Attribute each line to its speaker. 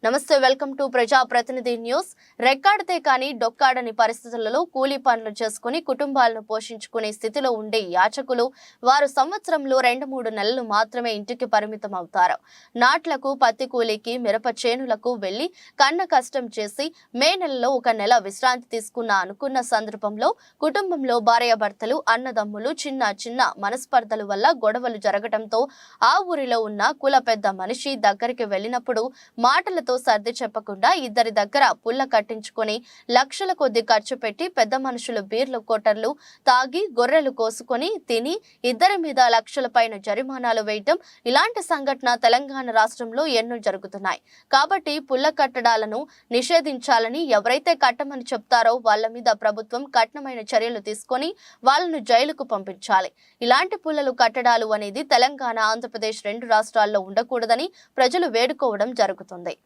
Speaker 1: నమస్తే, welcome to ప్రజా ప్రతినిధి న్యూస్. రెక్కాడితే కానీ డొక్కాడని పరిస్థితులలో కూలీ పనులు చేసుకుని కుటుంబాలను పోషించుకునే స్థితిలో ఉండే యాచకులు వారు సంవత్సరంలో 2-3 నెలలు మాత్రమే ఇంటికి పరిమితం అవుతారు. నాట్లకు, పత్తి కూలీకి, మిరప చేనులకు వెళ్లి కన్న కష్టం చేసి మే నెలలో 1 నెల విశ్రాంతి తీసుకున్న అనుకున్న సందర్భంలో కుటుంబంలో భార్యాభర్తలు, అన్నదమ్ములు చిన్న చిన్న మనస్పర్ధల వల్ల గొడవలు జరగడంతో ఆ ఊరిలో ఉన్న కుల పెద్ద మనిషి దగ్గరికి వెళ్లినప్పుడు మాటలతో సర్ది చెప్పకుండా ఇద్దరి దగ్గర పుల్ల కట్టించుకొని లక్షల కొద్ది ఖర్చు పెట్టి పెద్ద మనుషులు బీర్లు కోటర్లు తాగి గొర్రెలు కోసుకొని తిని ఇద్దరి మీద లక్షల పైన జరిమానాలు వేయటం, ఇలాంటి సంఘటన తెలంగాణ రాష్ట్రంలో ఎన్నో జరుగుతున్నాయి. కాబట్టి పుల్ల కట్టడాలను నిషేధించాలని, ఎవరైతే కట్టమని చెప్తారో వాళ్ళ మీద ప్రభుత్వం కఠినమైన చర్యలు తీసుకొని వాళ్ళను జైలుకు పంపించాలి. ఇలాంటి పుల్లలు కట్టడాలు అనేది తెలంగాణ, ఆంధ్రప్రదేశ్ 2 రాష్ట్రాల్లో ఉండకూడదని ప్రజలు వేడుకోవడం జరుగుతుంది.